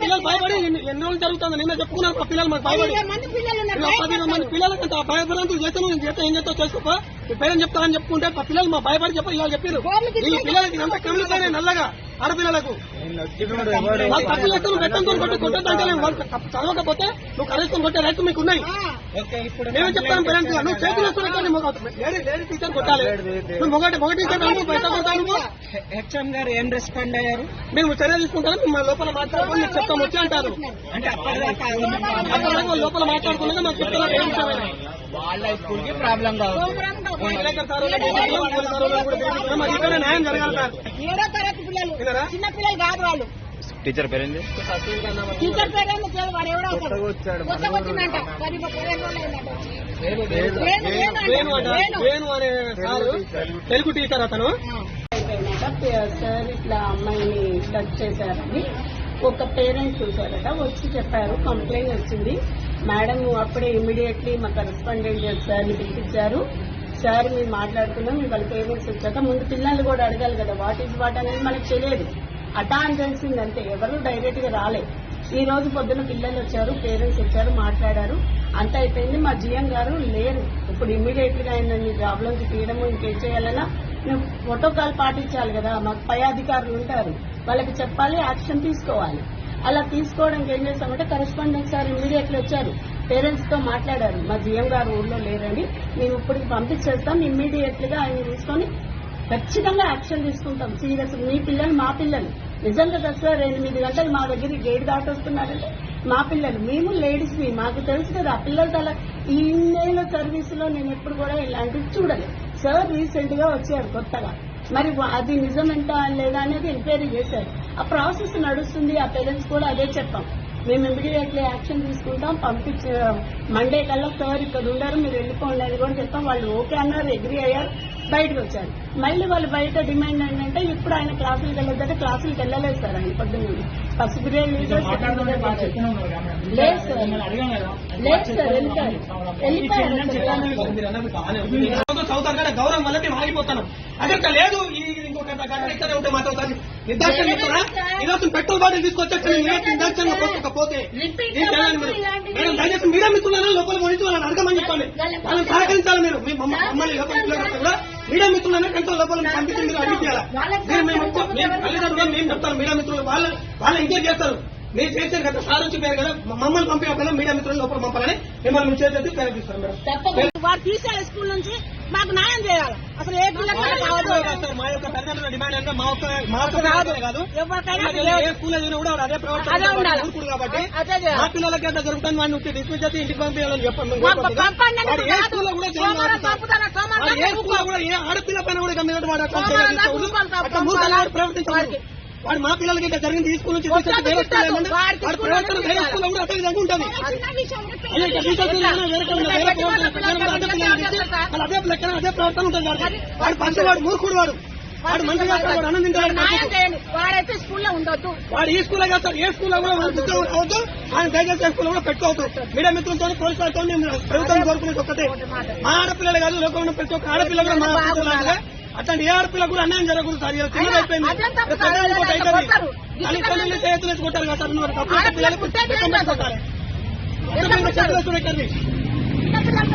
పిల్లలు భయపడి ఎన్ని రోజులు జరుగుతుంది. నిన్న చెప్పుకున్నారు మా పిల్లలు మాకు భయపడి 10 మంది పిల్లలకి అంత భయపడంతో చేస్తాను నేను చేస్తా ఏం చేస్తా చేసుకో పేరెంట్ చెప్తానని చెప్పుకుంటే మా పిల్లలు మా భయపడి ఇలా చెప్పారు. ఈ పిల్లలకి అంత కమిలిపోయినా నల్లగా ఆడపిల్లలకు వాళ్ళు తప్పు చేస్తాను పెట్టంతో కొట్టద్దంటే చదవకపోతే నువ్వు కరెక్షన్ కొట్టే రైతు మీకు ఉన్నాయి. నేను చెప్తాను పేరెంట్స్ నువ్వు చేతులు లేడీ టీచర్ కొట్టాలి. నువ్వు మొగ టీచర్ బయట కొడతాను. హెచ్ఎం గారు ఏం రెస్పాండ్ అయ్యారు? మేము చర్య తీసుకుంటాను మా లోపల మాట్లాడుకుని మీకు చెప్తాం వచ్చి అంటారు. అంటే అప్పటిదాకా లోపల మాట్లాడుకున్నాక మాకు చెప్తున్నారు ఏం విషయమైనా వాళ్ళ స్కూల్ కి ప్రాబ్లం కాదు. న్యాయం జరగాలి సార్. 7వ తరగతి పిల్లలు చిన్న పిల్లలు కాదు వాళ్ళు. టీచర్ పేరేంది? టీచర్ పేరేంది వాడు ఎవడో కొత్తగా వచ్చిందంట. వేణు అనే సార్ తెలుగు టీచర్ అతను సార్ ఇట్లా అమ్మాయిని టచ్ చేశారని ఒక పేరెంట్ చూసారట. వచ్చి చెప్పారు, కంప్లైంట్ వచ్చింది. మేడం అప్పుడే ఇమీడియట్లీ మా కరెస్పాండెంట్ సార్ని పిలిపించారు. సార్ మేము మాట్లాడుకున్నాం. వాళ్ళ పేరెంట్స్ వచ్చాక ముందు పిల్లలు కూడా అడగాలి కదా వాట్ ఈజ్ వాట్ అనేది మనకు తెలియదు. అటా అని తెలిసిందంటే ఎవరు డైరెక్ట్ గా రాలేదు. ఈ రోజు పొద్దున పిల్లలు వచ్చారు, పేరెంట్స్ వచ్చారు, మాట్లాడారు, అంత అయిపోయింది. మా జిఎం గారు లేరు. ఇప్పుడు ఇమీడియట్ గా ఆయన జాబ్ లోంచి తీయడము ఇంకేం చేయాలన్నా మేము ప్రోటోకాల్ పాటించాలి కదా. మాకు పై అధికారులు ఉంటారు, వాళ్ళకి చెప్పాలి, యాక్షన్ తీసుకోవాలి. అలా తీసుకోవడానికి ఏం చేస్తామంటే కరెస్పాండెంట్ సార్ ఇమీడియట్లీ వచ్చారు, పేరెంట్స్ తో మాట్లాడారు. మా జిఎం గారు ఊర్లో లేరండి, మేము ఇప్పటికి పంపించేస్తాం, ఇమ్మీడియట్లీగా ఆయన తీసుకొని ఖచ్చితంగా యాక్షన్ తీసుకుంటాం. సీరియస్ మీ పిల్లలు మా పిల్లలు నిజంగా దసరా 8 గంటలు మా దగ్గర గేట్ దాటొస్తున్నారంటే మా పిల్లలు. మేము లేడీస్ మాకు తెలుసు కదా పిల్లల తల ఈ నెల సర్వీస్ లో నేను ఎప్పుడు కూడా ఇలాంటివి చూడలేదు. సార్ రీసెంట్ గా వచ్చారు కొత్తగా, మరి అది నిజమేంటా లేదా అనేది ఎంక్వైరీ చేశారు. ఆ ప్రాసెస్ నడుస్తుంది. ఆ పేరెంట్స్ కూడా అదే చెప్పాం, మేము ఇమీడియట్లీ యాక్షన్ తీసుకుంటాం, పంపించే మండే కల్లా సార్ ఇక్కడ ఉండరు, మీరు వెళ్ళిపోండి అని కూడా చెప్పాం. వాళ్ళు ఓకే అన్నారు, అగ్రీ అయ్యారు, బయటకు వచ్చారు. మళ్ళీ వాళ్ళు బయట డిమాండ్ ఏంటంటే ఇప్పుడు ఆయన క్లాసులకు వెళ్ళొద్దంటే క్లాసులకు వెళ్ళలేదు సార్. ఆయన పొద్దున్న ఫస్ట్ పీరియడ్ లేదు సార్, చదువుతారు గౌరవం వల్ల మేము ఆగిపోతాను. అక్కడ లేదు ఇంకొక ఉంటే మాత్రం నిర్దాక్షణ చెప్తారా? ఈరోజు పెట్రోల్ బాటిల్ తీసుకొచ్చి నిర్దాక్షణగా పోతే మేడం దయచేసి మీరే మిత్రులను లోపల పోయించి వాళ్ళని అడగమని చెప్పండి. వాళ్ళని సహకరించాలి. మీరు మమ్మల్ని కూడా మీడియా మిత్రులను ఎంతో లోపల పంపించి మీరు అడిగియాలి. మేము చెప్తాను మీడియా మిత్రులు వాళ్ళు ఎంకరేజ్ చేస్తారు. మీరు చేశారు కదా సార్ వచ్చి పేరు కదా మమ్మల్ని పంపించాలి, మీడియా మిత్రులు లోపల పంపాలని మిమ్మల్ని మేము చేసేది ప్రేరేపిస్తాం. మేడం వారు తీసేయాలి స్కూల్ నుంచి, మాకు న్యాయం చేయాలి. అసలు ఏ పిల్లలు మా యొక్క తల్లిదండ్రుల డిమాండ్ అంటే మా కాదు, ఏ స్కూల్ అయినా కూడా అదే ప్రవర్తన కాబట్టి మా పిల్లలకి ఎంత జరుగుతుంది వాడిని వచ్చి డిస్మిస్ చేసి ఇంటికి పంపించాలని చెప్పండి. ఏ స్కూల్లో కూడా ఏ స్కూల్లో కూడా ఏ ఆడపిల్ల పైన కూడా మీద వాడు ప్రవర్తించాలి. వాడు మా పిల్లలకి ఇంకా జరిగింది ఈ స్కూల్ నుంచి వేరే స్కూల్ వాడి ప్రవర్తన వేరే స్కూల్లో కూడా అదే విధంగా ఉంటుంది. అదే లెక్కన అదే ప్రవర్తన ఉంటుంది. వాడు పంచే వాడు మూర్ఖుడు, వాడు మంచిగా వాడు ఆనందించాడు. వాడైతే స్కూల్లో ఉండొద్దు, వాడు ఈ స్కూల్లో కాదు సార్, ఏ స్కూల్లో కూడా అవద్దు. ఆయన దయచేసి ఏ స్కూల్లో కూడా పెట్టుకోవద్దు. మీడియా మిత్రులతో పోలీసు వారితో ప్రభుత్వం కోరుకునేది ఒక్కటే, మా ఆడపిల్లలు కాదు లోకంలో ప్రతి ఒక్క ఆడపిల్ల కూడా మా పిల్లలు అట్లాంటి ఏ ఆడపిల్ల కూడా అన్యాయం జరగకూడదు సార్. చిన్నదైపోయింది చేతులు కొట్టారు కదా సార్. పిల్లలకు కొట్టాలి చేతులు